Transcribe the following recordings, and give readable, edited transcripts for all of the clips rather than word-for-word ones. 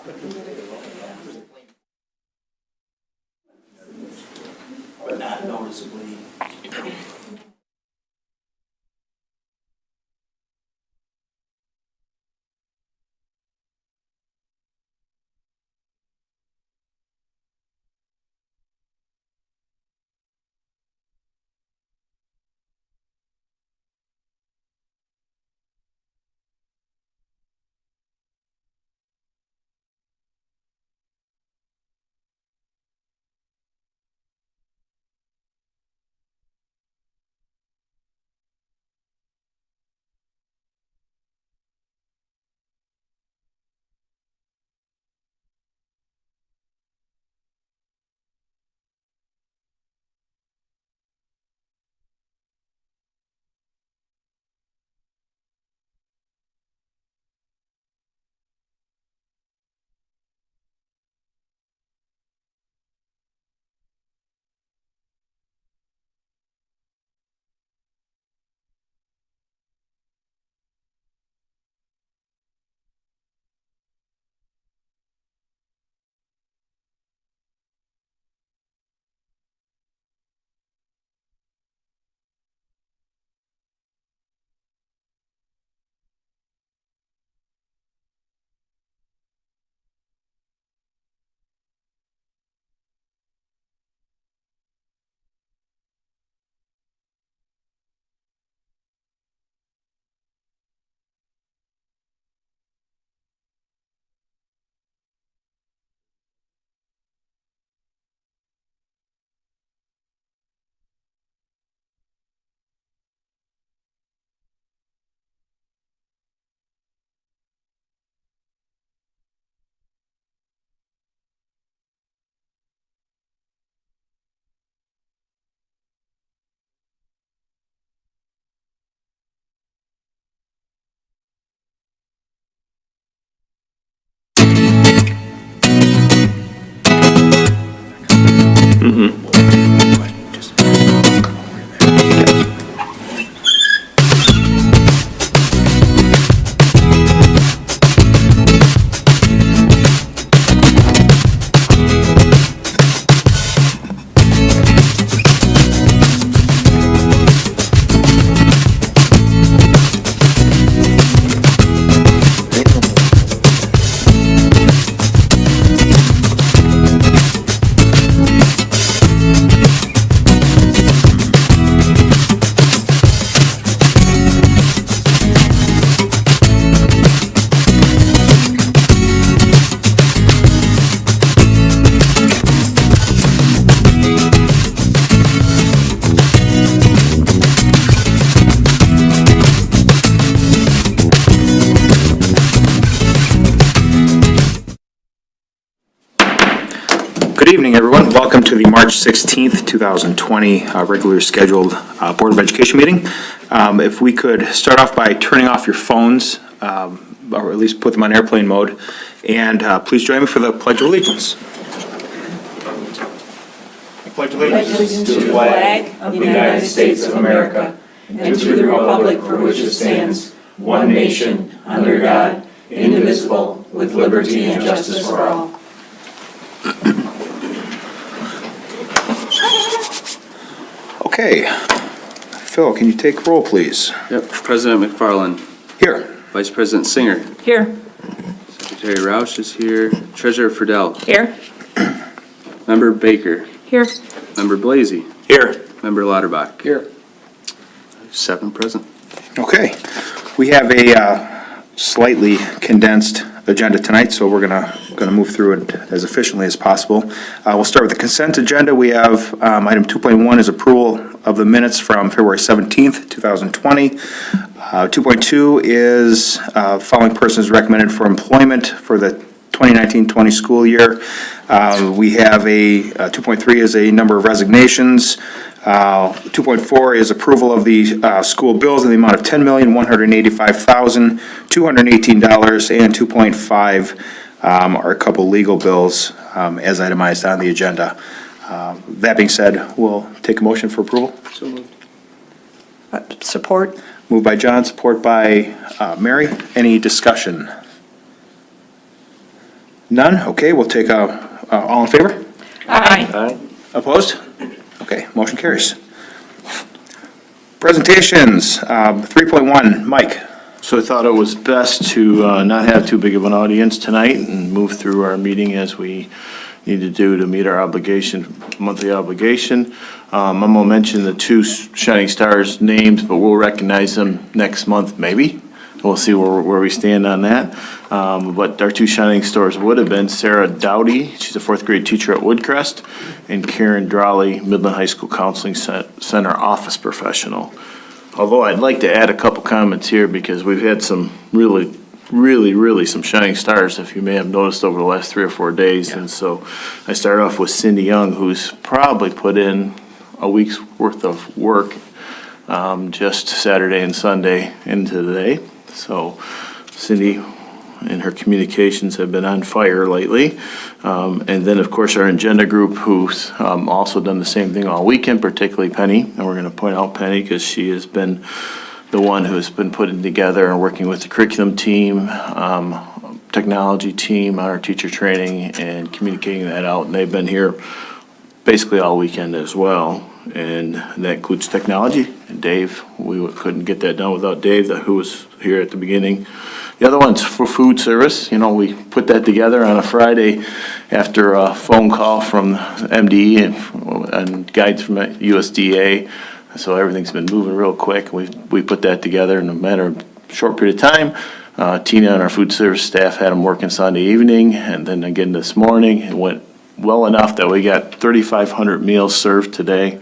But not noticeably. Good evening, everyone. Welcome to the March 16th, 2020 regularly scheduled Board of Education meeting. If we could start off by turning off your phones, or at least put them on airplane mode, and please join me for the Pledge of Allegiance. I pledge allegiance To the flag of the United States of America and to the republic for which it stands, one nation, under God, indivisible, with liberty and justice for all. Okay. Phil, can you take roll, please? Yep, President McFarland. Here. Vice President Singer. Here. Secretary Rausch is here. Treasurer Fredell. Here. Member Baker. Here. Member Blasy. Here. Member Lauderbach. Here. 7 present. Okay. We have a slightly condensed agenda tonight, so we're gonna move through it as efficiently as possible. We'll start with the consent agenda. We have item 2.1 is approval of the minutes from February 17th, 2020. 2.2 is following persons recommended for employment for the 2019-20 school year. We have a 2.3 is a number of resignations. 2.4 is approval of the school bills in the amount of $10,185,218, and 2.5 are a couple legal bills as itemized on the agenda. That being said, we'll take a motion for approval. So moved. Support. Moved by John, support by Mary. Any discussion? None? Okay, we'll take all in favor? Aye. Opposed? Okay, motion carries. Presentations, 3.1, Mike. So I thought it was best to not have too big of an audience tonight and move through our meeting as we need to do to meet our obligation, monthly obligation. I'm gonna mention the two Shining Stars names, but we'll recognize them next month, maybe. We'll see where we stand on that. But our two Shining Stars would have been Sarah Dowdy, she's a fourth grade teacher at Woodcrest, and Karen Drawley, Midland High School Counseling Center office professional. Although I'd like to add a couple comments here because we've had some really some shining stars, if you may have noticed, over the last 3 or 4 days. And so I start off with Cindy Young, who's probably put in a week's worth of work just Saturday and Sunday into the day. So Cindy and her communications have been on fire lately. And then, of course, our agenda group, who's also done the same thing all weekend, particularly Penny. And we're going to point out Penny because she has been the one who's been putting together and working with the curriculum team, technology team on our teacher training and communicating that out. And they've been here basically all weekend as well. And that includes technology. And Dave, we couldn't get that done without Dave, who was here at the beginning. The other one's for food service. You know, we put that together on a Friday after a phone call from MDE and guides from USDA. So everything's been moving real quick. We put that together in a matter of a short period of time. Tina and our food service staff had them working Sunday evening, and then again this morning. It went well enough that we got 3,500 meals served today.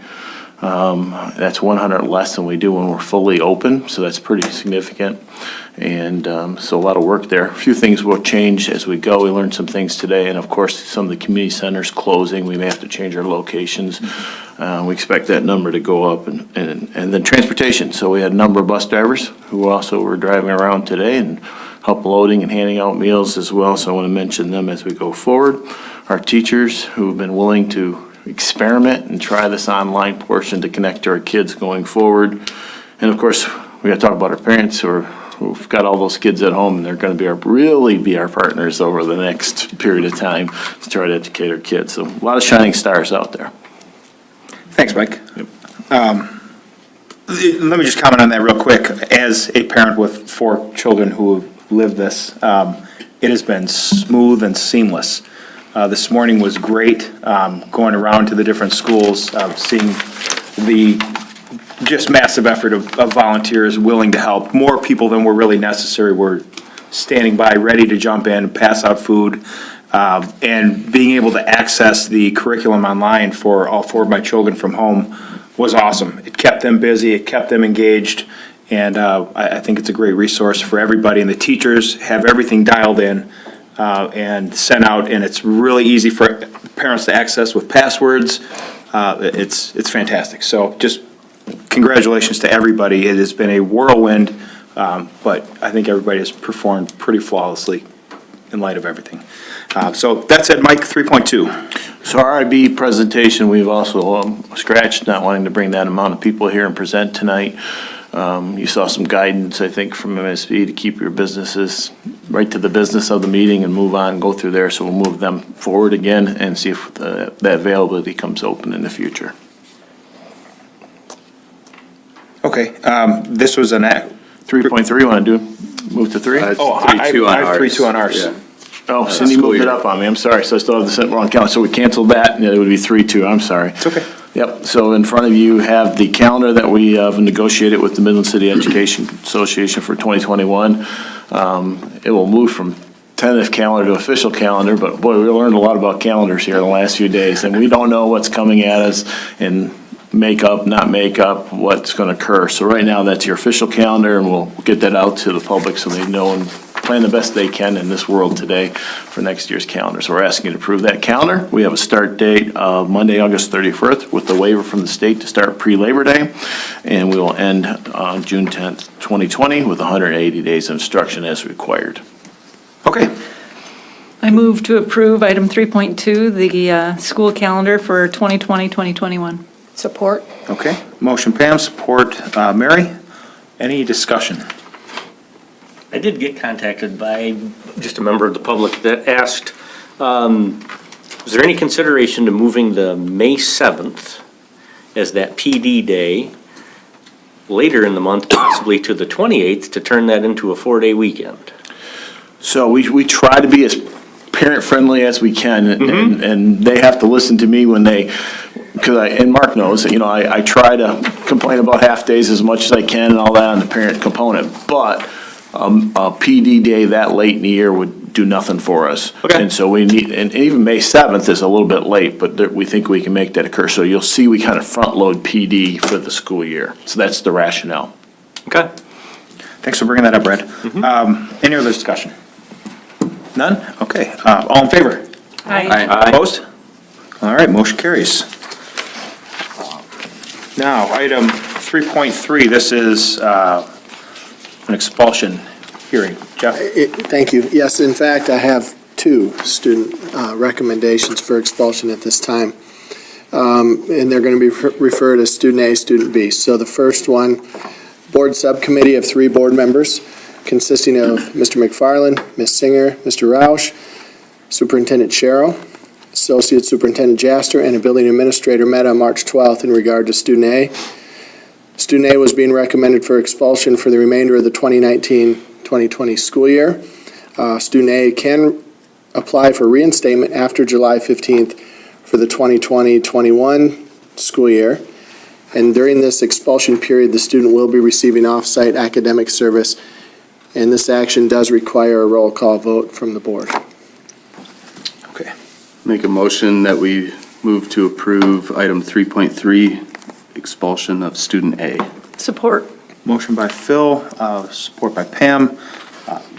That's 100 less than we do when we're fully open, so that's pretty significant. And so a lot of work there. A few things will change as we go. We learned some things today, and of course, some of the community centers closing. We may have to change our locations. We expect that number to go up, and then transportation. So we had a number of bus drivers who also were driving around today and help loading and handing out meals as well. So I want to mention them as we go forward. Our teachers who have been willing to experiment and try this online portion to connect to our kids going forward. And of course, we got to talk about our parents who've got all those kids at home, and they're going to really be our partners over the next period of time to try to educate our kids. So a lot of shining stars out there. Thanks, Mike. Yep. Let me just comment on that real quick. As a parent with 4 children who have lived this, it has been smooth and seamless. This morning was great, going around to the different schools, seeing the just massive effort of volunteers willing to help. More people than were really necessary were standing by, ready to jump in, pass out food, and being able to access the curriculum online for all 4 of my children from home was awesome. It kept them busy, it kept them engaged, and I think it's a great resource for everybody. And the teachers have everything dialed in and sent out, and it's really easy for parents to access with passwords. It's fantastic. So just congratulations to everybody. It has been a whirlwind, but I think everybody has performed pretty flawlessly in light of everything. So that's it, Mike, 3.2. So our IB presentation, we've also scratched, not wanting to bring that amount of people here and present tonight. You saw some guidance, I think, from MSB to keep your businesses right to the business of the meeting and move on, go through there. So we'll move them forward again and see if that availability comes open in the future. Okay, this was an 3.3, want to move to 3? I have 3.2 on ours. Yeah. Oh, Cindy moved it up on me, I'm sorry, so I still have the wrong calendar, so we canceled that, and it would be 3.2, I'm sorry. It's okay. Yep, so in front of you have the calendar that we have negotiated with the Midland City Education Association for 2021. It will move from tentative calendar to official calendar, but boy, we learned a lot about calendars here in the last few days, and we don't know what's coming at us in makeup, not makeup, what's going to occur. So right now, that's your official calendar, and we'll get that out to the public so they know and plan the best they can in this world today for next year's calendar. So we're asking you to approve that calendar. We have a start date of Monday, August 31st with the waiver from the state to start pre-Labor Day. And we will end on June 10th, 2020 with 180 days of instruction as required. Okay, I move to approve item 3.2, the school calendar for 2020-2021. Support. okay. Motion Pam, support Mary. Any discussion? I did get contacted by just a member of the public that asked Is there any consideration to moving the May 7th as that PD day later in the month, possibly to the 28th, to turn that into a 4-day weekend? So we try to be as parent-friendly as we can, and they have to listen to me when they, and Mark knows, that, I try to complain about half-days as much as I can and all that on the parent component, but a PD day that late in the year would do nothing for us. Okay. And so we need, and even May 7th is a little bit late, but we think we can make that occur. So you'll see we kind of front-load PD for the school year. So that's the rationale. Okay. Thanks for bringing that up, Brad. Any other discussion? None? Okay. All in favor? Aye. Opposed? All right, motion carries. Now, item 3.3, this is an expulsion hearing. Jeff? Thank you. Yes, in fact, I have 2 student recommendations for expulsion at this time. And they're going to be referred as Student A, Student B. So the first one, Board Subcommittee of 3 board members consisting of Mr. McFarland, Ms. Singer, Mr. Rausch, Superintendent Sharrow, Associate Superintendent Jaster, and a building administrator met on March 12th in regard to Student A. Student A was being recommended for expulsion for the remainder of the 2019-2020 school year. Student A can apply for reinstatement after July 15th for the 2020-21 school year. And during this expulsion period, the student will be receiving off-site academic service, and this action does require a roll call vote from the board. Okay. Make a motion that we move to approve item 3.3, expulsion of student A. Support. Motion by Phil, support by Pam.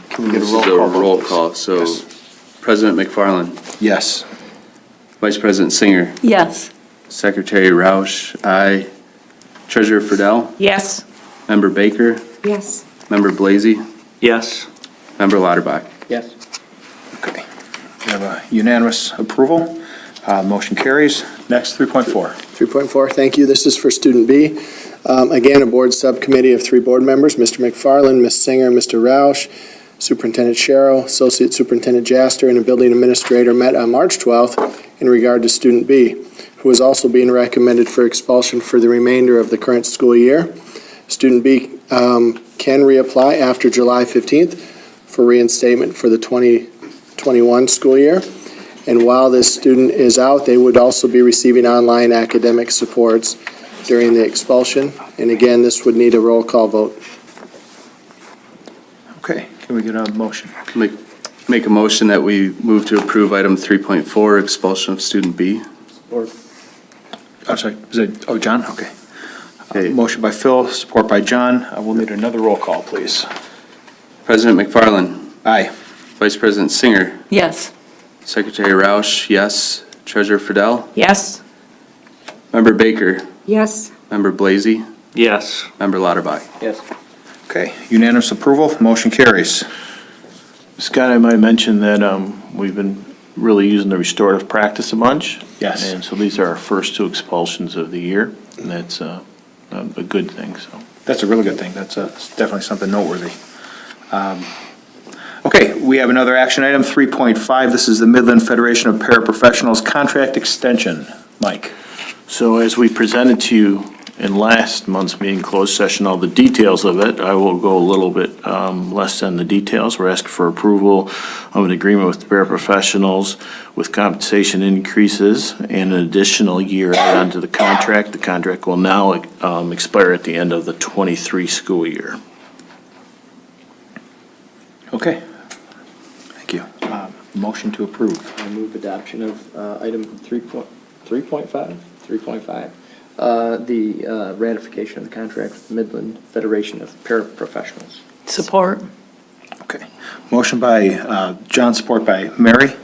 Can we get a This roll is call? a roll vote, call, please? so Yes. President McFarland, Yes. Vice President Singer, Yes. Secretary Rausch, aye. Treasurer Fredell, Yes. Member Baker, Yes. Member Blasy, Yes. Member Lauderbach. Yes. Okay. We have a unanimous approval. Motion carries. Next, 3.4. 3.4, thank you. This is for Student B. Again, a board subcommittee of 3 board members, Mr. McFarland, Ms. Singer, Mr. Rausch, Superintendent Sharrow, Associate Superintendent Jaster, and a building administrator met on March 12th in regard to Student B, who is also being recommended for expulsion for the remainder of the current school year. Student B can reapply after July 15th for reinstatement for the 2021 school year. And while this student is out, they would also be receiving online academic supports during the expulsion. And again, this would need a roll call vote. Okay, can we get a motion? Make a motion that we move to approve item 3.4, expulsion of student B. I'm sorry, is it, John? Okay. Okay. Motion by Phil, support by John. We'll need another roll call, please. President McFarland, Aye. Vice President Singer, Yes. Secretary Rausch, yes. Treasurer Fredell, Yes. Member Baker, Yes. Member Blasy, Yes. Member Lauderbach. Yes. Okay, unanimous approval, motion carries. Scott, I might mention that we've been really using the restorative practice a bunch. Yes. And so these are our first 2 expulsions of the year, and that's a good thing, so. That's a really good thing. That's definitely something noteworthy. Okay, we have another action item, 3.5. This is the Midland Federation of Paraprofessionals contract extension. Mike? So as we presented to you in last month's meeting, closed session, all the details of it, I will go a little bit less than the details. We're asking for approval of an agreement with the paraprofessionals with compensation increases and an additional year added onto the contract. The contract will now expire at the end of the 23 school year. Okay. Thank you. Motion to approve. I move adoption of item 3.5, the ratification of the contract with Midland Federation of Paraprofessionals. Support. Okay. Motion by John, support by Mary.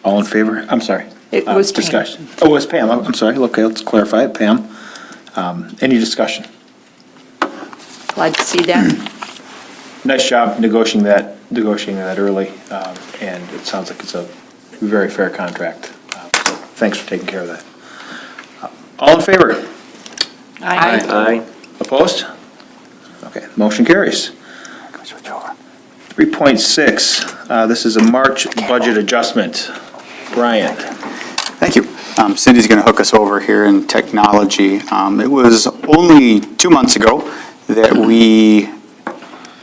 All in favor? I'm sorry. It was Pam. Discussion. Oh, it was Pam. I'm sorry. Okay, let's clarify it. Pam. Any discussion? Glad to see that. Nice job negotiating that early, and it sounds like it's a very fair contract. So thanks for taking care of that. All in favor? Aye. Opposed? Okay, motion carries. 3.6, This is a March budget adjustment. Brian? Thank you. Cindy's going to hook us over here in technology. It was only 2 months ago that we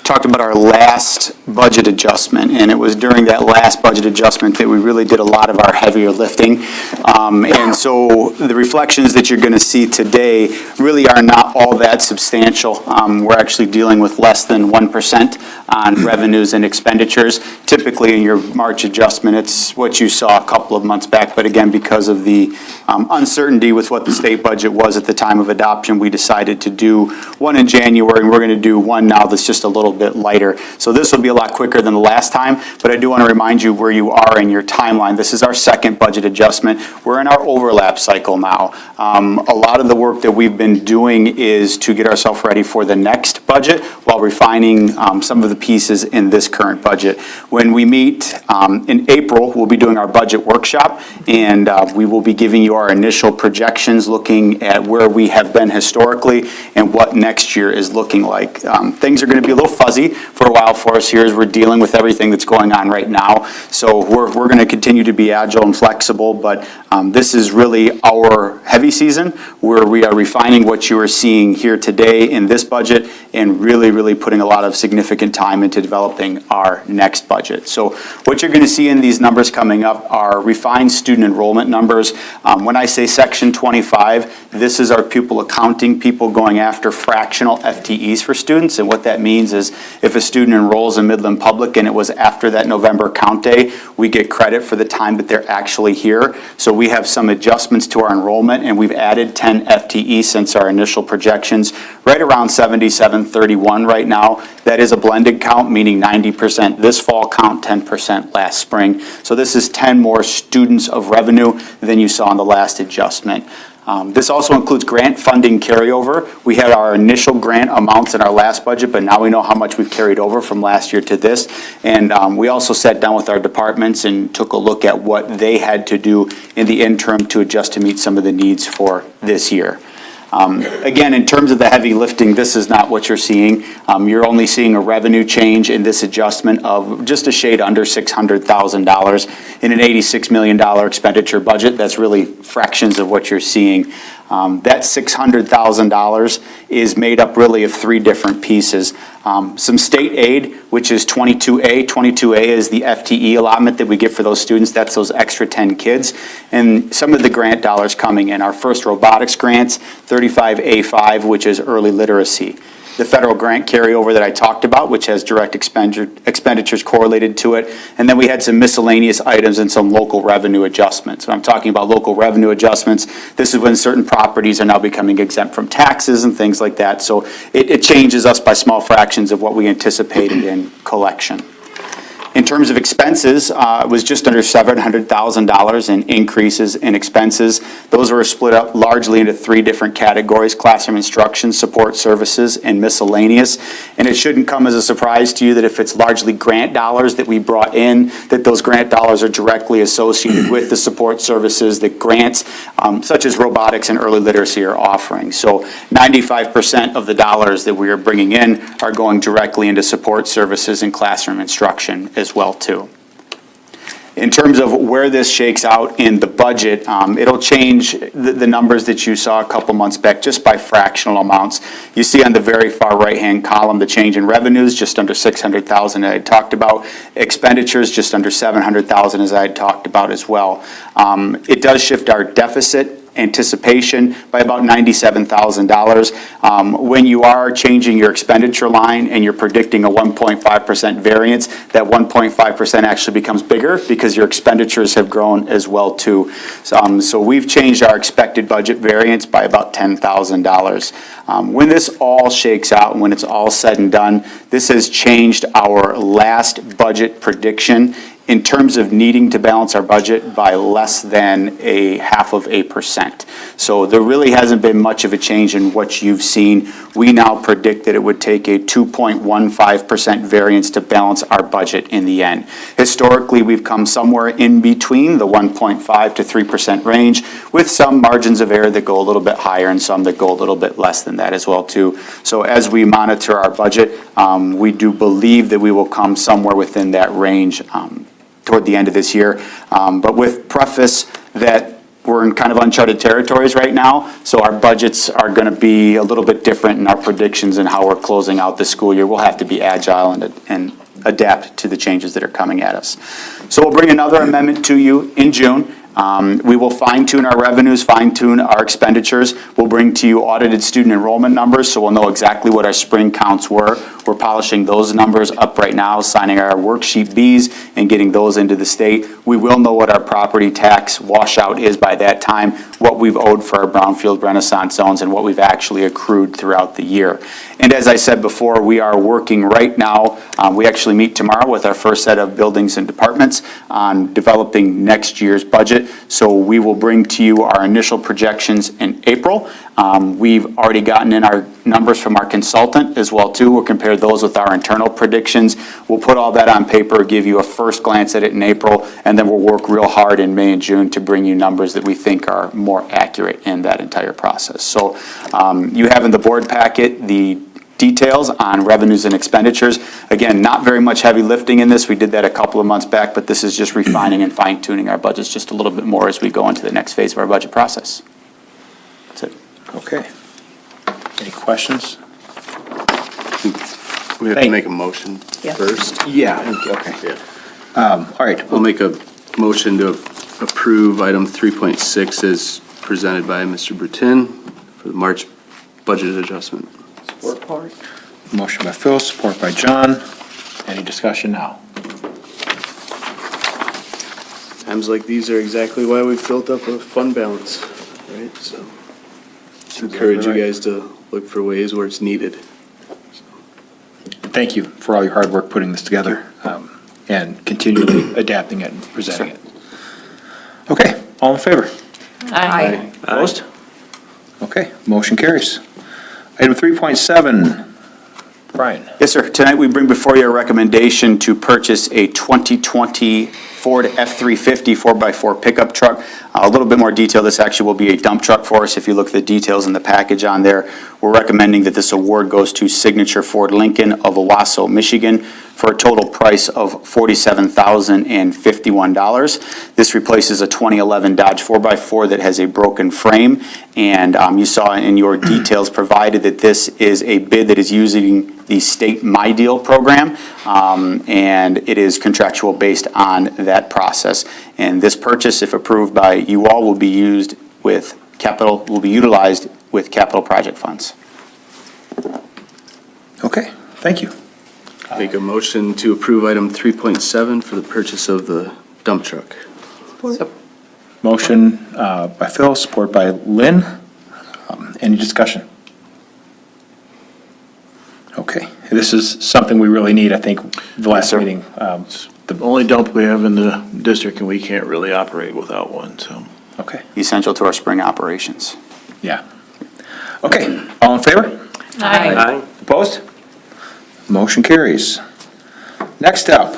talked about our last budget adjustment, and it was during that last budget adjustment that we really did a lot of our heavier lifting. And so the reflections that you're going to see today really are not all that substantial. We're actually dealing with less than 1% on revenues and expenditures. Typically in your March adjustment, it's what you saw a couple of months back, but again, because of the uncertainty with what the state budget was at the time of adoption, we decided to do one in January, and we're going to do one now that's just a little bit lighter. So this will be a lot quicker than the last time, but I do want to remind you where you are in your timeline. This is our second budget adjustment. We're in our overlap cycle now. A lot of the work that we've been doing is to get ourselves ready for the next budget while refining some of the pieces in this current budget. When we meet in April, we'll be doing our budget workshop, and we will be giving you our initial projections looking at where we have been historically and what next year is looking like. Things are going to be a little fuzzy for a while for us here as we're dealing with everything that's going on right now. So we're going to continue to be agile and flexible, but this is really our heavy season where we are refining what you are seeing here today in this budget and really putting a lot of significant time into developing our next budget. So what you're going to see in these numbers coming up are refined student enrollment numbers. When I say section 25, this is our pupil accounting people going after fractional FTEs for students, and what that means is if a student enrolls in Midland Public and it was after that November count day, we get credit for the time that they're actually here. So we have some adjustments to our enrollment, and we've added 10 FTE since our initial projections, right around 7731 right now. That is a blended count, meaning 90% this fall count, 10% last spring. So this is 10 more students of revenue than you saw in the last adjustment. This also includes grant funding carryover. We had our initial grant amounts in our last budget, but now we know how much we've carried over from last year to this. And we also sat down with our departments and took a look at what they had to do in the interim to adjust to meet some of the needs for this year. Again, in terms of the heavy lifting, this is not what you're seeing. You're only seeing a revenue change in this adjustment of just a shade under $600,000 in an $86 million expenditure budget. That's really fractions of what you're seeing. That $600,000 is made up really of three different pieces. Some state aid, which is 22A. 22A is the FTE allotment that we get for those students. That's those extra 10 kids. And some of the grant dollars coming in. Our first robotics grants, 35A5, which is early literacy. The federal grant carryover that I talked about, which has direct expenditures correlated to it. And then we had some miscellaneous items and some local revenue adjustments. When I'm talking about local revenue adjustments, this is when certain properties are now becoming exempt from taxes and things like that. So it changes us by small fractions of what we anticipated in collection. In terms of expenses, it was just under $700,000 in increases in expenses. Those were split up largely into three different categories: classroom instruction, support services, and miscellaneous. And it shouldn't come as a surprise to you that if it's largely grant dollars that we brought in, that those grant dollars are directly associated with the support services that grants, such as robotics and early literacy, are offering. So 95% of the dollars that we are bringing in are going directly into support services and classroom instruction as well too. In terms of where this shakes out in the budget, it'll change the numbers that you saw a couple months back just by fractional amounts. You see on the very far right-hand column the change in revenues, just under $600,000 that I talked about. Expenditures, just under $700,000 as I had talked about as well. It does shift our deficit anticipation by about $97,000. When you are changing your expenditure line and you're predicting a 1.5% variance, that 1.5% actually becomes bigger because your expenditures have grown as well too. So we've changed our expected budget variance by about $10,000. When this all shakes out and when it's all said and done, this has changed our last budget prediction in terms of needing to balance our budget by less than 0.5%. So there really hasn't been much of a change in what you've seen. We now predict that it would take a 2.15% variance to balance our budget in the end. Historically, we've come somewhere in between the 1.5 to 3% range, with some margins of error that go a little bit higher and some that go a little bit less than that as well too. So as we monitor our budget, we do believe that we will come somewhere within that range toward the end of this year. But with preface that we're in kind of uncharted territories right now, so our budgets are going to be a little bit different in our predictions and how we're closing out the school year. We'll have to be agile and adapt to the changes that are coming at us. So we'll bring another amendment to you in June. We will fine-tune our revenues, fine-tune our expenditures. We'll bring to you audited student enrollment numbers, so we'll know exactly what our spring counts were. We're polishing those numbers up right now, signing our worksheet Bs and getting those into the state. We will know what our property tax washout is by that time, what we've owed for our brownfield renaissance zones, and what we've actually accrued throughout the year. And as I said before, we are working right now. We actually meet tomorrow with our first set of buildings and departments on developing next year's budget. So we will bring to you our initial projections in April. We've already gotten in our numbers from our consultant as well too. We'll compare those with our internal predictions. We'll put all that on paper, give you a first glance at it in April, and then we'll work real hard in May and June to bring you numbers that we think are more accurate in that entire process. So you have in the board packet the details on revenues and expenditures. Again, not very much heavy lifting in this. We did that a couple of months back, but this is just refining and fine-tuning our budgets just a little bit more as we go into the next phase of our budget process. That's it. Okay. Any questions? We have to make a motion Yeah. first. Yeah, okay. Yeah. All right, I'll make a motion to approve item 3.6 as presented by Mr. Brutyn for the March budget adjustment. Support. motion by Phil, support by John. Any discussion now? Times like these are exactly why we've built up a fund balance, right? So encourage you guys to look for ways where it's needed. Thank you for all your hard work putting this together and continually adapting it and presenting it. Okay, all in favor? Aye. Opposed? Okay, motion carries. Item 3.7, Brian. Yes, sir. Tonight, we bring before you a recommendation to purchase a 2020 Ford F-350 4x4 pickup truck. A little bit more detail, this actually will be a dump truck for us. If you look at the details in the package on there, we're recommending that this award goes to Signature Ford Lincoln of Owasso, Michigan, for a total price of $47,051. This replaces a 2011 Dodge 4x4 that has a broken frame, and you saw in your details provided that this is a bid that is using the state My Deal program, and it is contractual based on that process. And this purchase, if approved by you all, will be utilized with capital project funds. Okay, thank you. Make a motion to approve item 3.7 for the purchase of the dump truck. Motion by Phil, support by Lynn. Any discussion? Okay, this is something we really need, I think, the last sir. meeting. The only dump we have in the district, and we can't really operate without one, so. Okay, Essential to our spring operations. yeah. Okay, all in favor? Aye. Opposed? Motion carries. Next up,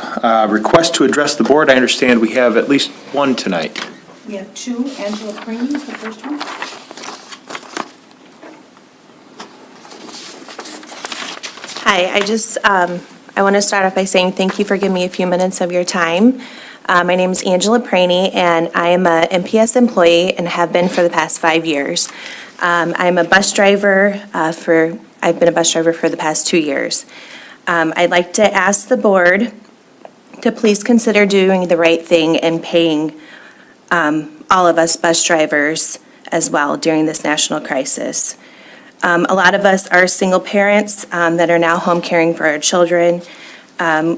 request to address the board. I understand we have at least one tonight. We have two. Angela Crane is the first one. Hi, I want to start off by saying thank you for giving me a few minutes of your time. My name is Angela Praney, and I am a MPS employee and have been for the past 5 years. I'm a bus driver I've been a bus driver for the past 2 years. I'd like to ask the board to please consider doing the right thing and paying all of us bus drivers as well during this national crisis. A lot of us are single parents that are now home caring for our children.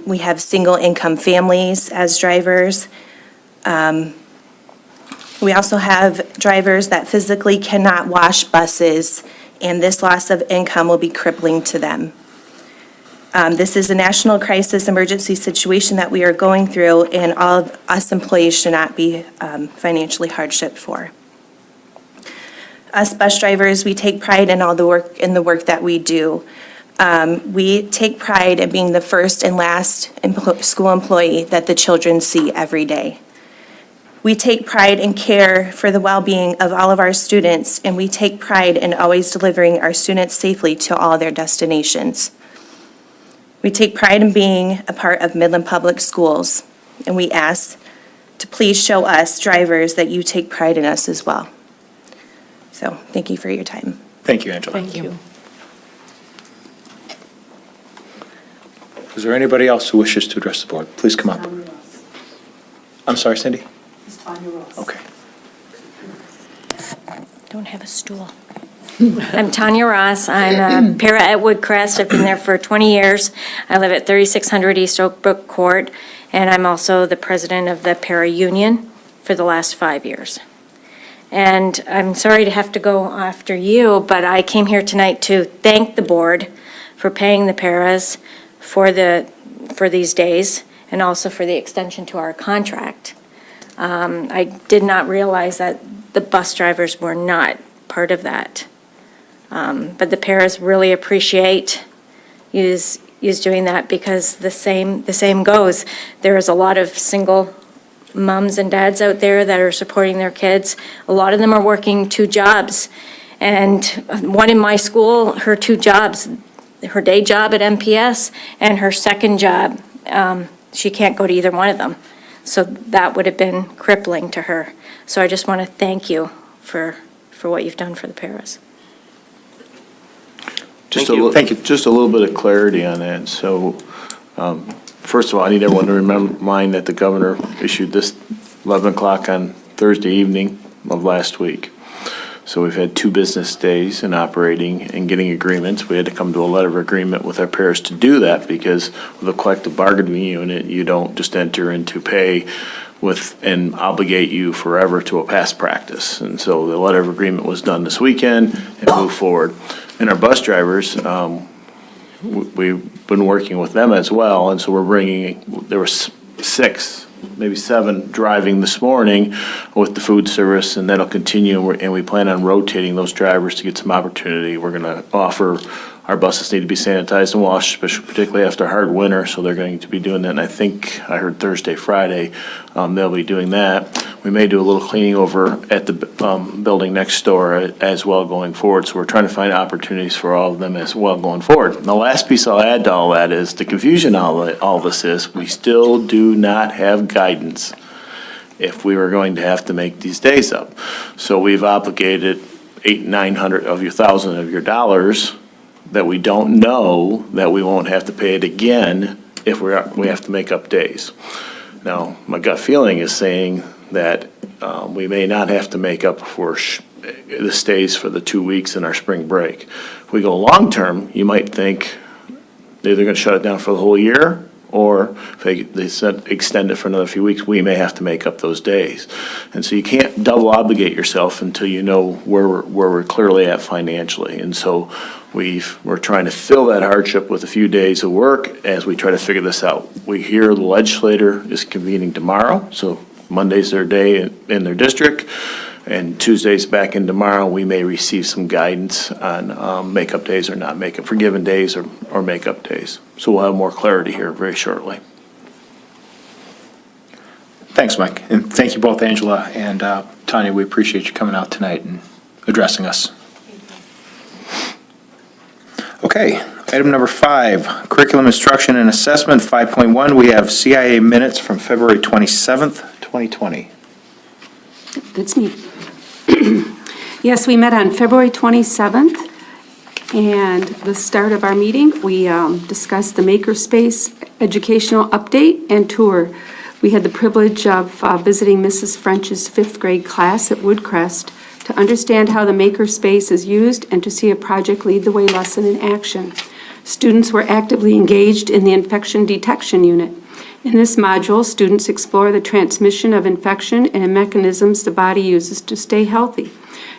We have single-income families as drivers. We also have drivers that physically cannot wash buses, and this loss of income will be crippling to them. This is a national crisis emergency situation that we are going through, and all of us employees should not be financially hardship for. Us bus drivers, we take pride in the work that we do. We take pride in being the first and last school employee that the children see every day. We take pride and care for the well-being of all of our students, and we take pride in always delivering our students safely to all their destinations. We take pride in being a part of Midland Public Schools, and we ask to please show us drivers that you take pride in us as well. So, thank you for your time. Thank you, Angela. Thank you. Is there anybody else who wishes to address the board? Please come up. I'm sorry, Cindy? Okay. Don't have a stool. I'm Tanya Ross. I'm a para at Woodcrest. I've been there for 20 years. I live at 3600 East Oak Brook Court, and I'm also the president of the para union for the last 5 years. And I'm sorry to have to go after you, but I came here tonight to thank the board for paying the paras for these days, and also for the extension to our contract. I did not realize that the bus drivers were not part of that. But the paras really appreciate yous doing that, because the same goes. There is a lot of single moms and dads out there that are supporting their kids. A lot of them are working 2 jobs. And one in my school, her 2 jobs, her day job at MPS and her second job, she can't go to either one of them. So that would have been crippling to her. So I just want to thank you for what you've done for the paras. Just a little bit of clarity on that. So, first of all, I need everyone to remind that the governor issued this 11 o'clock on Thursday evening of last week. So we've had 2 business days in operating and getting agreements. We had to come to a letter of agreement with our pairs to do that, because with a collective bargaining unit, you don't just enter into pay and obligate you forever to a past practice. And so the letter of agreement was done this weekend and moved forward. And our bus drivers, we've been working with them as well, and so there were 6, maybe 7 driving this morning with the food service, and that'll continue, and we plan on rotating those drivers to get some opportunity. We're gonna offer, our buses need to be sanitized and washed, particularly after a hard winter, so they're going to be doing that, and I think, I heard Thursday, Friday, they'll be doing that. We may do a little cleaning over at the building next door as well going forward, so we're trying to find opportunities for all of them as well going forward. And the last piece I'll add to all that is the confusion all this is, we still do not have guidance if we were going to have to make these days up. So we've obligated $800-900 of your $1,000 of your dollars that we don't know that we won't have to pay it again if we have to make up days. Now, my gut feeling is saying that we may not have to make up for the stays for the 2 weeks in our spring break. If we go long-term, you might think they're either going to shut it down for the whole year, or if they extend it for another few weeks, we may have to make up those days. And so you can't double obligate yourself until you know where we're clearly at financially. And so we're trying to fill that hardship with a few days of work as we try to figure this out. We hear the legislator is convening tomorrow, so Monday's their day in their district, and Tuesday's back in tomorrow. We may receive some guidance on make-up days or not make-up, forgiven days or make-up days. So we'll have more clarity here very shortly. Thanks, Mike, and thank you both, Angela and Tanya. We appreciate you coming out tonight and addressing us. Okay, item number 5, curriculum instruction and assessment, 5.1. We have CIA minutes from February 27th, 2020. That's me. Yes, we met on February 27th, and the start of our meeting, we discussed the Makerspace educational update and tour. We had the privilege of visiting Mrs. French's 5th grade class at Woodcrest to understand how the Makerspace is used and to see a Project Lead the Way lesson in action. Students were actively engaged in the infection detection unit. In this module, students explore the transmission of infection and mechanisms the body uses to stay healthy.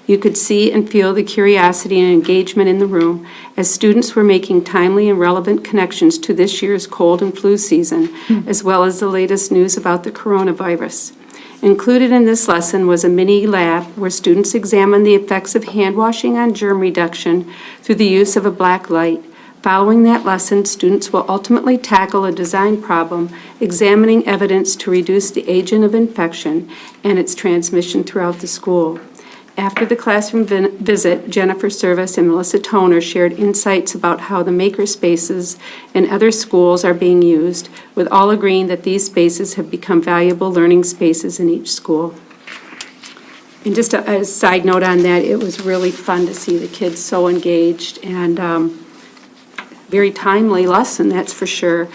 You could see and feel the curiosity and engagement in the room as students were making timely and relevant connections to this year's cold and flu season, as well as the latest news about the coronavirus. Included in this lesson was a mini lab where students examined the effects of hand washing on germ reduction through the use of a black light. Following that lesson, students will ultimately tackle a design problem examining evidence to reduce the agent of infection and its transmission throughout the school. After the classroom visit, Jennifer Service and Melissa Toner shared insights about how the maker spaces in other schools are being used, with all agreeing that these spaces have become valuable learning spaces in each school. And just a side note on that, it was really fun to see the kids so engaged and very timely lesson, that's for sure,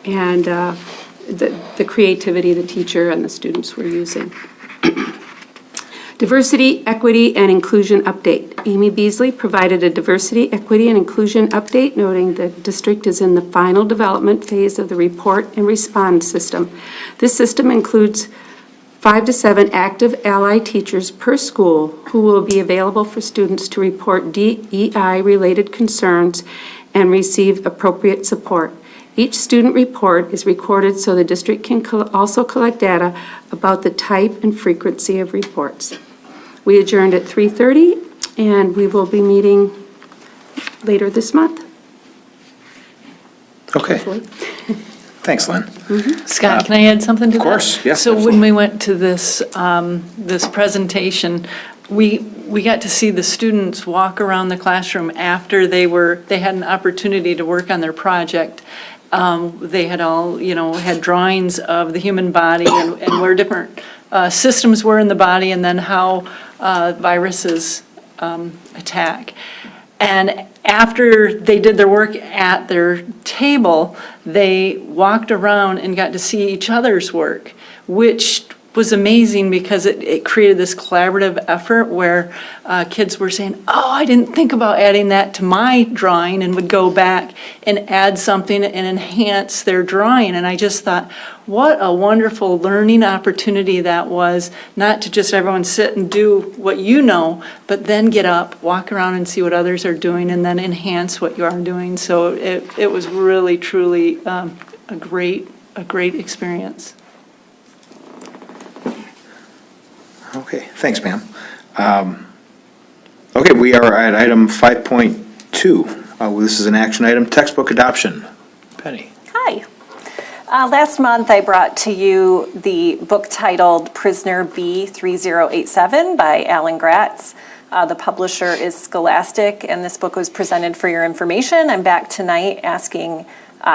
and the creativity the teacher and the students were using. Diversity, Equity, and Inclusion Update. Amy Beasley provided a Diversity, Equity, and Inclusion Update, noting the district is in the final development phase of the report and respond system. This system includes 5 to 7 active ally teachers per school who will be available for students to report DEI-related concerns and receive appropriate support. Each student report is recorded so the district can also collect data about the type and frequency of reports. We adjourned at 3:30, and we will be meeting later this month. Okay. Hopefully. Thanks, Lynn. Scott, can I add something to that? Of course, yes, So when absolutely. we went to this, this presentation, we got to see the students walk around the classroom after they had an opportunity to work on their project. They had all, had drawings of the human body and where different systems were in the body, and then how viruses attack. And after they did their work at their table, they walked around and got to see each other's work, which was amazing because it created this collaborative effort where kids were saying, oh, I didn't think about adding that to my drawing, and would go back and add something and enhance their drawing. And I just thought, what a wonderful learning opportunity that was, not to just everyone sit and do what you know, but then get up, walk around and see what others are doing, and then enhance what you are doing. So it was really, truly a great experience. Okay, thanks, Pam. Okay, we are at item 5.2. This is an action item, textbook adoption. Penny. Hi. Last month, I brought to you the book titled Prisoner B3087 by Alan Gratz. The publisher is Scholastic, and this book was presented for your information. I'm back tonight asking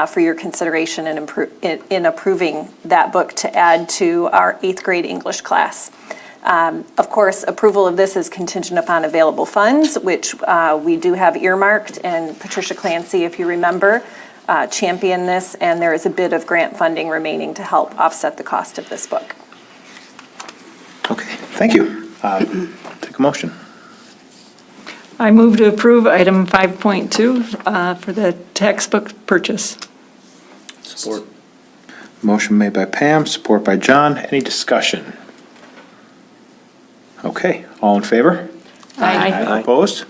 for your consideration in approving that book to add to our 8th grade English class. Of course, approval of this is contingent upon available funds, which we do have earmarked, and Patricia Clancy, if you remember, championed this, and there is a bit of grant funding remaining to help offset the cost of this book. Okay, thank you. Take a motion. I move to approve item 5.2 for the textbook purchase. Support. Motion made by Pam, support by John. Any discussion? Okay, all in favor? Aye. Opposed?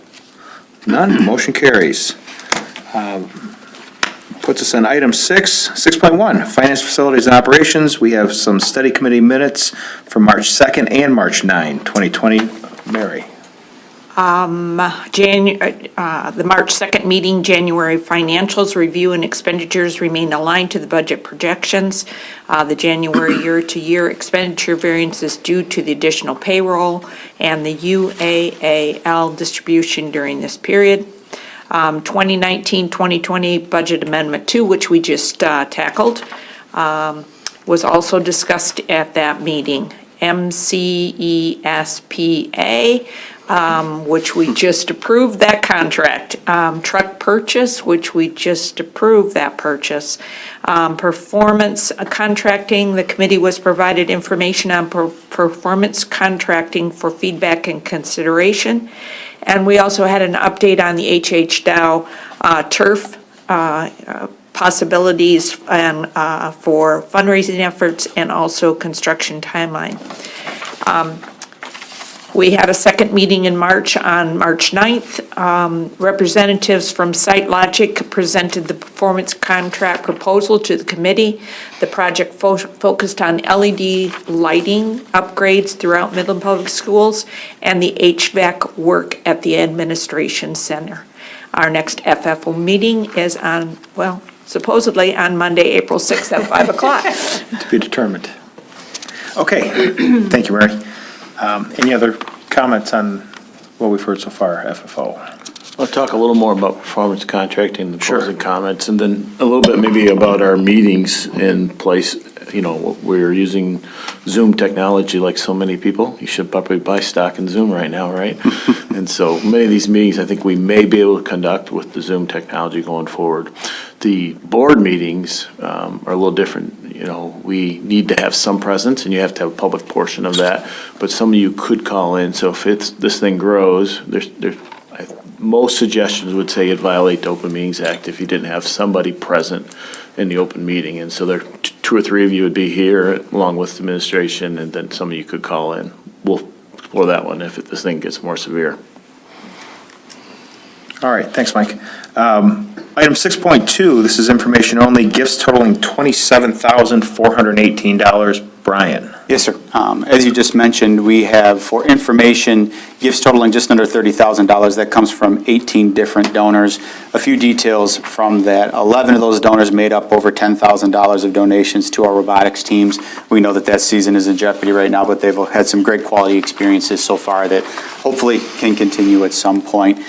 None, motion carries. Puts us on item 6.1, Finance, Facilities, and Operations. We have some study committee minutes for March 2nd and March 9, 2020. Mary. The March 2nd meeting, January financials, review and expenditures remain aligned to the budget projections. The January year-to-year expenditure variance is due to the additional payroll and the UAAL distribution during this period. 2019-2020 Budget Amendment 2, which we just tackled, was also discussed at that meeting. MCESPA, which we just approved that contract. Truck purchase, which we just approved that purchase. Performance contracting, the committee was provided information on performance contracting for feedback and consideration. And we also had an update on the HH Dow turf possibilities and for fundraising efforts and also construction timeline. We had a second meeting in March on March 9th. Representatives from SiteLogic presented the performance contract proposal to the committee. The project focused on LED lighting upgrades throughout Midland Public Schools and the HVAC work at the administration center. Our next FFO meeting is on, well, supposedly on Monday, April 6th at 5 o'clock. To be determined. Okay, thank you, Mary. Any other comments on what we've heard so far, FFO? I'll talk a little more about performance contracting, the pros and comments, and then a little bit maybe about our meetings in place. You know, we're using Zoom technology like so many people. You should probably buy stock in Zoom right now, right? And so many of these meetings, I think we may be able to conduct with the Zoom technology going forward. The board meetings are a little different. You know, we need to have some presence, and you have to have a public portion of that. But some of you could call in. So if this thing grows, most suggestions would say it violate the Open Meetings Act if you didn't have somebody present in the open meeting. And so there, 2 or 3 of you would be here along with the administration, and then some of you could call in. We'll explore that one if this thing gets more severe. All right, thanks, Mike. Item 6.2, this is information only, gifts totaling $27,418. Brian? Yes, sir. As you just mentioned, we have, for information, gifts totaling just under $30,000. That comes from 18 different donors. A few details from that. 11 of those donors made up over $10,000 of donations to our robotics teams. We know that season is in jeopardy right now, but they've had some great quality experiences so far that hopefully can continue at some point.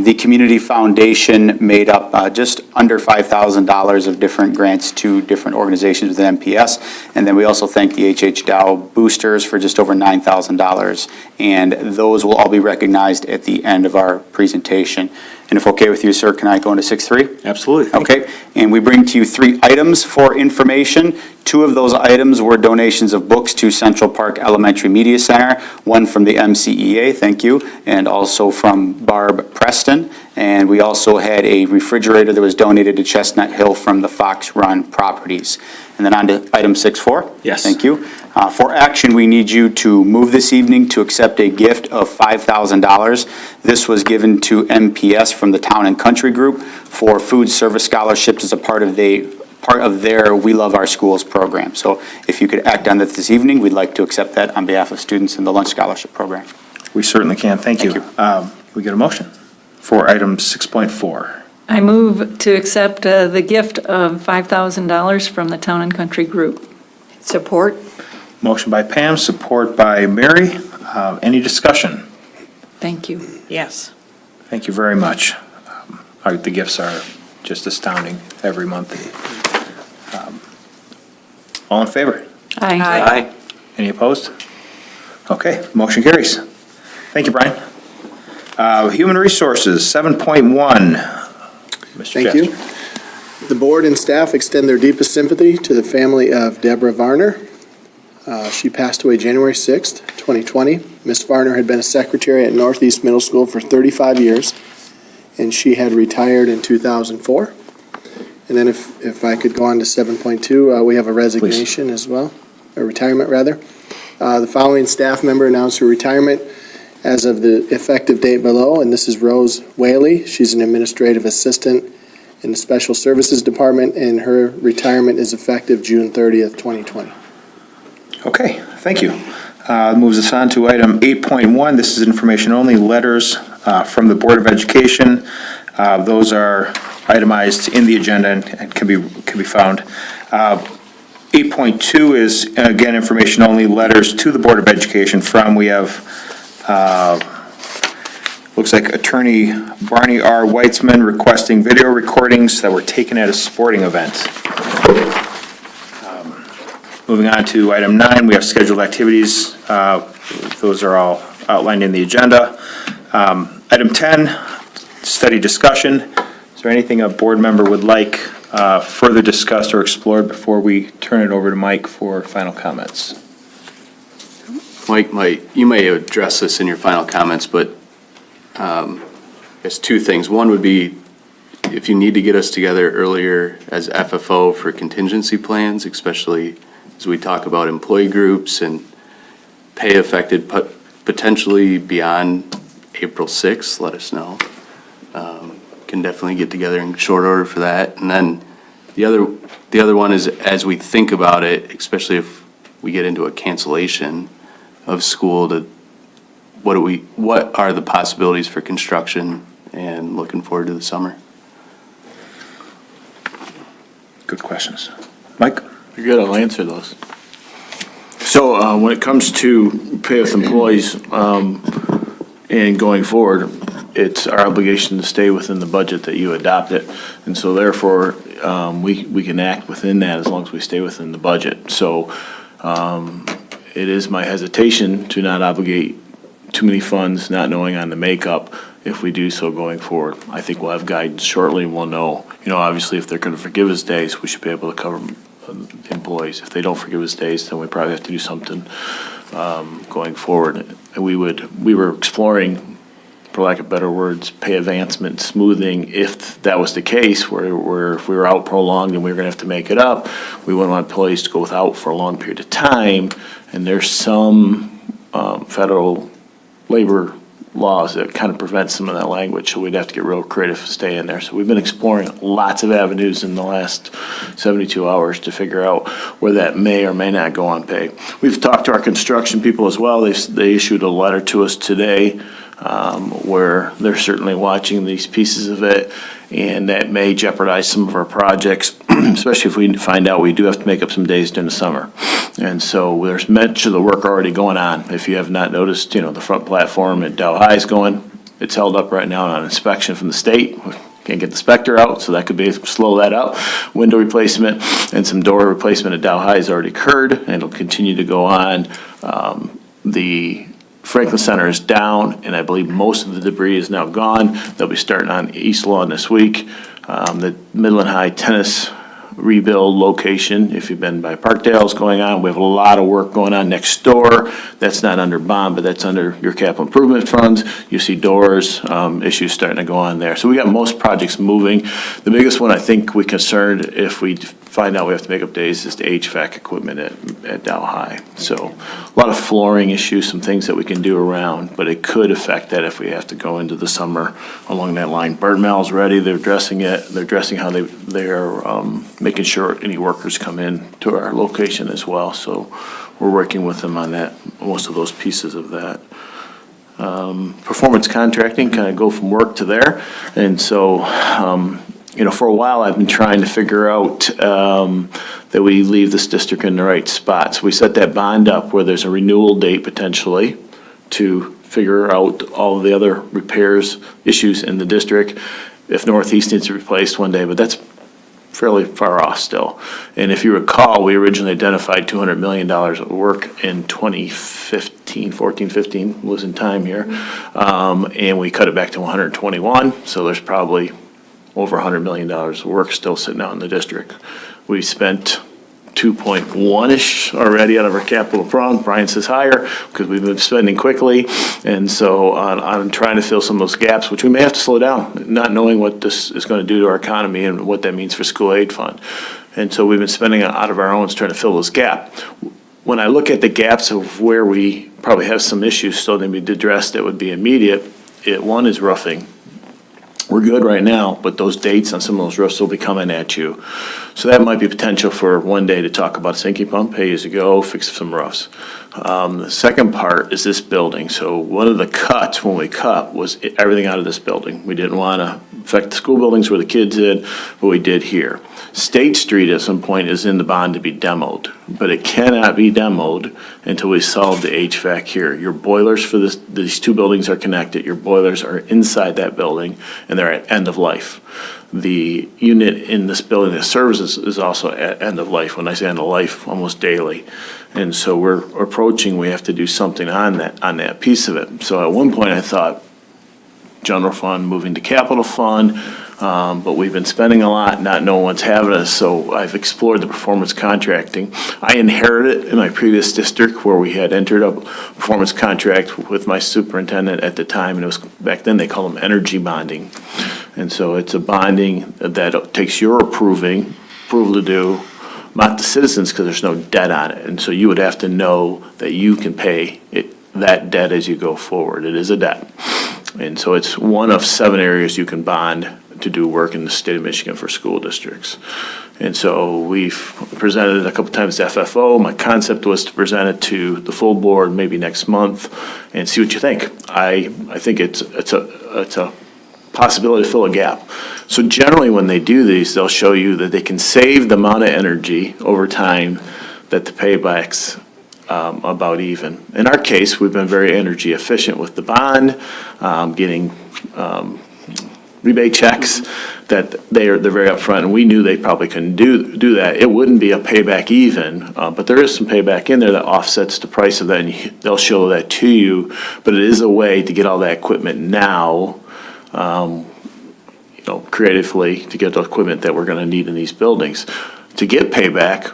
The Community Foundation made up just under $5,000 of different grants to different organizations within MPS. And then we also thank the H.H. Dow boosters for just over $9,000. And those will all be recognized at the end of our presentation. And if okay with you, sir, can I go into 6.3? Absolutely. Okay. And we bring to you 3 items for information. 2 of those items were donations of books to Central Park Elementary Media Center, one from the MCEA, thank you, and also from Barb Preston. And we also had a refrigerator that was donated to Chestnut Hill from the Fox Run Properties. And then on to item 6.4. Yes. Thank you. For action, we need you to move this evening to accept a gift of $5,000. This was given to MPS from the Town and Country Group for food service scholarships as a part of their We Love Our Schools program. So if you could act on that this evening, we'd like to accept that on behalf of students in the lunch scholarship program. We certainly can. Thank you. We get a motion for item 6.4. I move to accept the gift of $5,000 from the Town and Country Group. Support? Motion by Pam, support by Mary. Any discussion? Thank you. Yes. Thank you very much. The gifts are just astounding every month. All in favor? Aye. Any opposed? Okay, motion carries. Thank you, Brian. Human Resources, 7.1. Mr. Thank you. The board and staff extend their deepest sympathy to the family of Deborah Varner. She passed away January 6th, 2020. Ms. Varner had been a secretary at Northeast Middle School for 35 years, and she had retired in 2004. And then if I could go on to 7.2, we have a resignation as well, a retirement rather. The following staff member announced her retirement as of the effective date below, and this is Rose Whaley. She's an administrative assistant in the Special Services Department, and her retirement is effective June 30th, 2020. Okay, thank you. Moves us on to item 8.1. This is information only, letters from the Board of Education. Those are itemized in the agenda and can be found. 8.2 is, again, information only, letters to the Board of Education from, we have, looks like Attorney Barney R. Weitzman requesting video recordings that were taken at a sporting event. Moving on to item 9, we have scheduled activities. Those are all outlined in the agenda. Item 10, study discussion. Is there anything a board member would like further discussed or explored before we turn it over to Mike for final comments? Mike, you may address this in your final comments, but there's 2 things. One would be, if you need to get us together earlier as FFO for contingency plans, especially as we talk about employee groups and pay affected potentially beyond April 6th, let us know. Can definitely get together in short order for that. And then the other one is, as we think about it, especially if we get into a cancellation of school, what are the possibilities for construction, and looking forward to the summer. Good questions. Mike? You're good, I'll answer those. So when it comes to pay with employees and going forward, it's our obligation to stay within the budget that you adopted. And so therefore, we can act within that as long as we stay within the budget. So it is my hesitation to not obligate too many funds, not knowing on the makeup if we do so going forward. I think we'll have guidance shortly and we'll know. Obviously, if they're going to forgive us days, we should be able to cover employees. If they don't forgive us days, then we probably have to do something going forward. And we were exploring, for lack of better words, pay advancement smoothing. If that was the case, where if we were out prolonged and we were going to have to make it up, we wouldn't want employees to go without for a long period of time. And there's some federal labor laws that kind of prevent some of that language, so we'd have to get real creative to stay in there. So we've been exploring lots of avenues in the last 72 hours to figure out where that may or may not go on pay. We've talked to our construction people as well. They issued a letter to us today where they're certainly watching these pieces of it, and that may jeopardize some of our projects, especially if we find out we do have to make up some days during the summer. And so there's much of the work already going on. If you have not noticed, the front platform at Dow High is going. It's held up right now on inspection from the state. Can't get the inspector out, so that could be slow that up. Window replacement and some door replacement at Dow High has already occurred, and it'll continue to go on. The Franklin Center is down, and I believe most of the debris is now gone. They'll be starting on East Lawn this week. The Midland High tennis rebuild location, if you've been by Parkdale, is going on. We have a lot of work going on next door. That's not under bond, but that's under your capital improvement funds. You see doors, issues starting to go on there. So we got most projects moving. The biggest one I think we're concerned if we find out we have to make up days is the HVAC equipment at Dow High. So a lot of flooring issues, some things that we can do around, but it could affect that if we have to go into the summer along that line. Burnt Mal's ready. They're addressing it. They're addressing how they're making sure any workers come in to our location as well. So we're working with them on that, most of those pieces of that. Performance contracting, kind of go from work to there. And so, for a while I've been trying to figure out that we leave this district in the right spot. So we set that bond up where there's a renewal date potentially to figure out all of the other repairs, issues in the district. If Northeast needs to be replaced one day, but that's fairly far off still. And if you recall, we originally identified $200 million of work in 2015, 14, 15, losing time here. And we cut it back to 121, so there's probably over $100 million of work still sitting out in the district. We spent 2.1-ish already out of our capital fund. Brian says higher because we've been spending quickly. And so on trying to fill some of those gaps, which we may have to slow down, not knowing what this is going to do to our economy and what that means for school aid fund. And so we've been spending out of our own trying to fill those gaps. When I look at the gaps of where we probably have some issues still to be addressed that would be immediate, one is roofing. We're good right now, but those dates on some of those roofs will be coming at you. So that might be potential for one day to talk about sinking pump, pay as you go, fix some roofs. The second part is this building. So one of the cuts when we cut was everything out of this building. We didn't want to affect the school buildings where the kids did, but we did here. State Street at some point is in the bond to be demoed, but it cannot be demoed until we solve the HVAC here. Your boilers for these two buildings are connected. Your boilers are inside that building, and they're at end of life. The unit in this building that serves is also at end of life. When I say end of life, almost daily. And so we're approaching, we have to do something on that piece of it. So at one point I thought general fund moving to capital fund, but we've been spending a lot, not knowing what's happening us. So I've explored the performance contracting. I inherited in my previous district where we had entered a performance contract with my superintendent at the time, and it was back then they called them energy bonding. And so it's a bonding that takes your approval to do, not the citizens, because there's no debt on it. And so you would have to know that you can pay that debt as you go forward. It is a debt. And so it's one of 7 areas you can bond to do work in the state of Michigan for school districts. And so we've presented it a couple times to FFO. My concept was to present it to the full board maybe next month and see what you think. I think it's a possibility to fill a gap. So generally when they do these, they'll show you that they can save the amount of energy over time that the payback's about even. In our case, we've been very energy efficient with the bond, getting rebate checks that they're very upfront, and we knew they probably couldn't do that. It wouldn't be a payback even, but there is some payback in there that offsets the price of that, and they'll show that to you. But it is a way to get all that equipment now, creatively, to get the equipment that we're gonna need in these buildings. To get payback,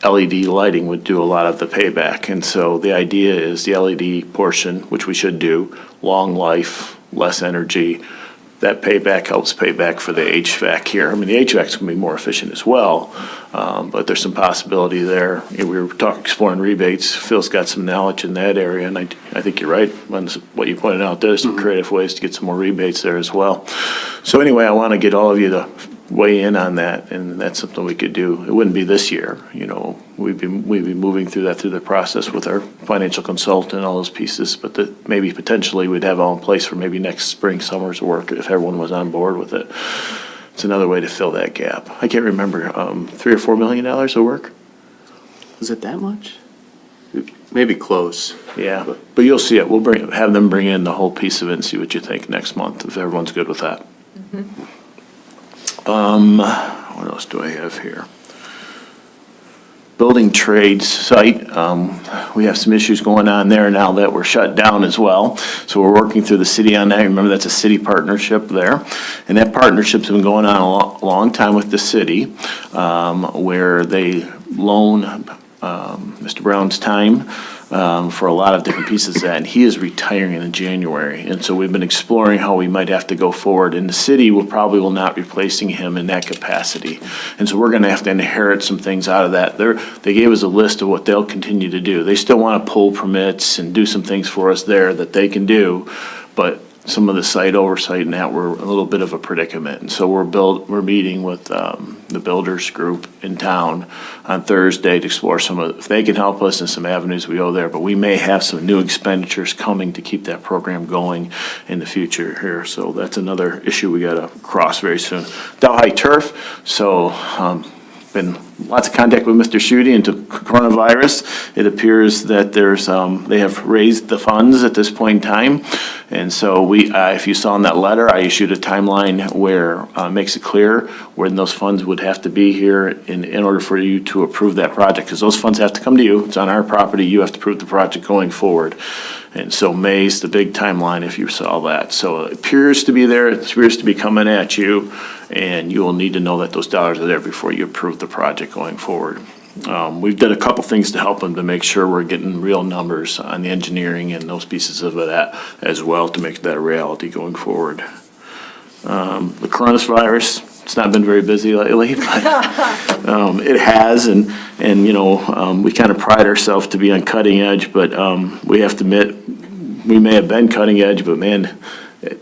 LED lighting would do a lot of the payback, and so the idea is the LED portion, which we should do, long life, less energy. That payback helps pay back for the HVAC here. I mean, the HVAC's gonna be more efficient as well, but there's some possibility there. We were exploring rebates. Phil's got some knowledge in that area, and I think you're right on what you pointed out. There's some creative ways to get some more rebates there as well. So anyway, I want to get all of you to weigh in on that, and that's something we could do. It wouldn't be this year, we'd be moving through the process with our financial consultant, all those pieces, but maybe potentially we'd have all in place for maybe next spring, summer's work if everyone was on board with it. It's another way to fill that gap. I can't remember, $3 or $4 million of work? Is it that much? Maybe close. Yeah, but you'll see it. We'll have them bring in the whole piece of it and see what you think next month, if everyone's good with that. What else do I have here? Building trades site, we have some issues going on there now that we're shut down as well. So we're working through the city on that. Remember, that's a city partnership there. And that partnership's been going on a long time with the city, where they loan Mr. Brown's time for a lot of different pieces of that, and he is retiring in January. And so we've been exploring how we might have to go forward, and the city will not be replacing him in that capacity. And so we're gonna have to inherit some things out of that. They gave us a list of what they'll continue to do. They still wanna pull permits and do some things for us there that they can do, but some of the site oversight and that were a little bit of a predicament. And so we're meeting with the builders group in town on Thursday to explore if they can help us in some avenues we go there. But we may have some new expenditures coming to keep that program going in the future here. So that's another issue we gotta cross very soon. Delhi Turf, so been lots of contact with Mr. Schutte into coronavirus. It appears that they have raised the funds at this point in time. And so if you saw in that letter, I issued a timeline where makes it clear when those funds would have to be here in order for you to approve that project. Because those funds have to come to you. It's on our property. You have to approve the project going forward. And so May's the big timeline if you saw that. So it appears to be there. It appears to be coming at you. And you will need to know that those dollars are there before you approve the project going forward. We've done a couple things to help them to make sure we're getting real numbers on the engineering and those pieces of that as well to make that a reality going forward. The coronavirus, it's not been very busy lately, but it has, and we kind of pride ourselves to be on cutting edge, but we have to admit we may have been cutting edge, but man,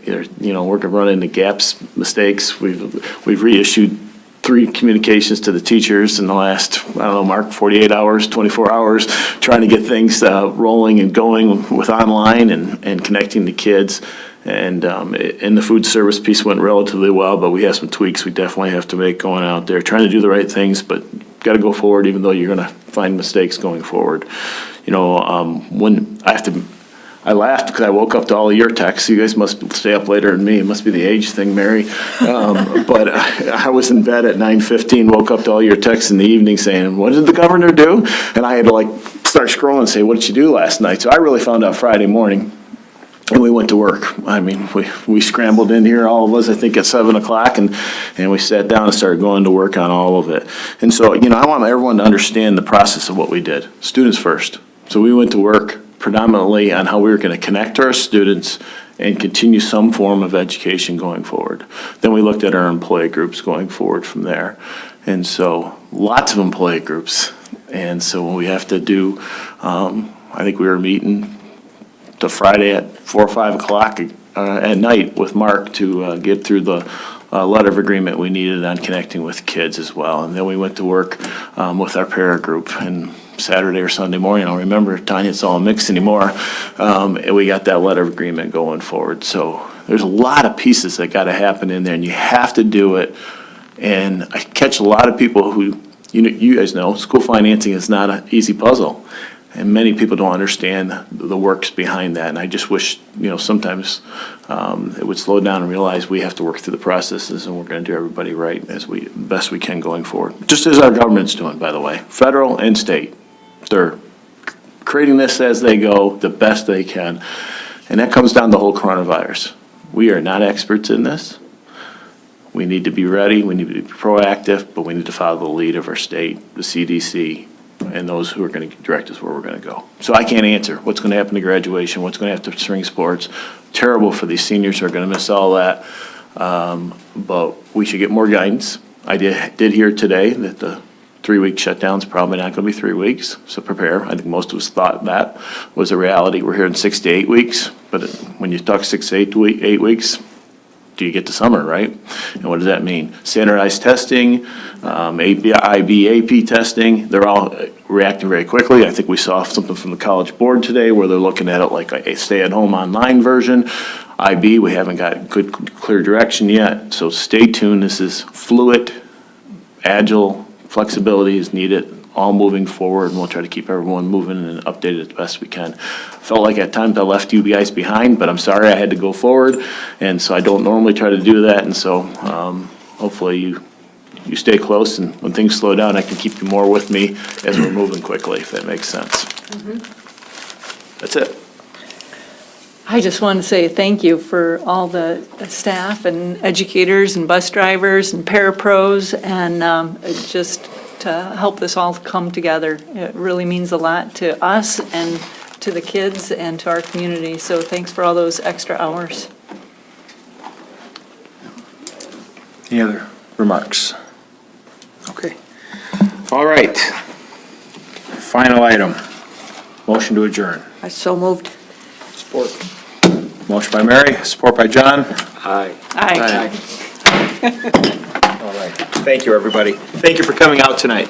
we're gonna run into gaps, mistakes. We've reissued 3 communications to the teachers in the last, 48 hours, 24 hours, trying to get things rolling and going with online and connecting the kids. And the food service piece went relatively well, but we have some tweaks we definitely have to make going out there, trying to do the right things, but got to go forward even though you're going to find mistakes going forward. When I laughed because I woke up to all of your texts. You guys must stay up later than me. It must be the age thing, Mary. But I was in bed at 9:15, woke up to all your texts in the evening saying, what did the governor do? And I had to start scrolling and say, what did you do last night? So I really found out Friday morning. And we went to work. I mean, we scrambled in here, all of us, I think at 7 o'clock, and we sat down and started going to work on all of it. And so, I want everyone to understand the process of what we did. Students first. So we went to work, predominantly on how we were going to connect to our students and continue some form of education going forward. Then we looked at our employee groups going forward from there. And so lots of employee groups. And so we have to do, I think we were meeting the Friday at 4 or 5 o'clock at night with Mark to get through the letter of agreement we needed on connecting with kids as well. And then we went to work with our para group, and Saturday or Sunday morning, I don't remember, Tanya, it's all mixed anymore, and we got that letter of agreement going forward. So there's a lot of pieces that got to happen in there, and you have to do it. And I catch a lot of people who, you guys know, school financing is not an easy puzzle. And many people don't understand the works behind that. And I just wish, sometimes it would slow down and realize we have to work through the processes, and we're going to do everybody right best we can going forward. Just as our government's doing, by the way, federal and state. They're creating this as they go, the best they can. And that comes down to the whole coronavirus. We are not experts in this. We need to be ready, we need to be proactive, but we need to follow the lead of our state, the CDC, and those who are going to direct us where we're going to go. So I can't answer what's going to happen to graduation, what's going to happen to spring sports. Terrible for these seniors who are going to miss all that. But we should get more guidance. I did hear today that the 3-week shutdown's probably not going to be 3 weeks, so prepare. I think most of us thought that was a reality. We're hearing 6 to 8 weeks, but when you talk 6 to 8 weeks, do you get to summer, right? And what does that mean? Standardized testing, IB, AP testing, they're all reacting very quickly. I think we saw something from the College Board today where they're looking at it like a stay-at-home online version. IB, we haven't got good, clear direction yet, so stay tuned. This is fluid, agile, flexibility is needed, all moving forward, and we'll try to keep everyone moving and updated as best we can. Felt like at times I left you guys behind, but I'm sorry I had to go forward, and so I don't normally try to do that, and so hopefully you stay close, and when things slow down, I can keep you more with me as we're moving quickly, if that makes sense. That's it. I just want to say thank you for all the staff and educators and bus drivers and parapros, and just to help this all come together. It really means a lot to us and to the kids and to our community, so thanks for all those extra hours. Any other remarks? Okay. All right. Final item. Motion to adjourn. I so moved. Support. Motion by Mary, support by John. Aye. Aye. All right. Thank you, everybody. Thank you for coming out tonight.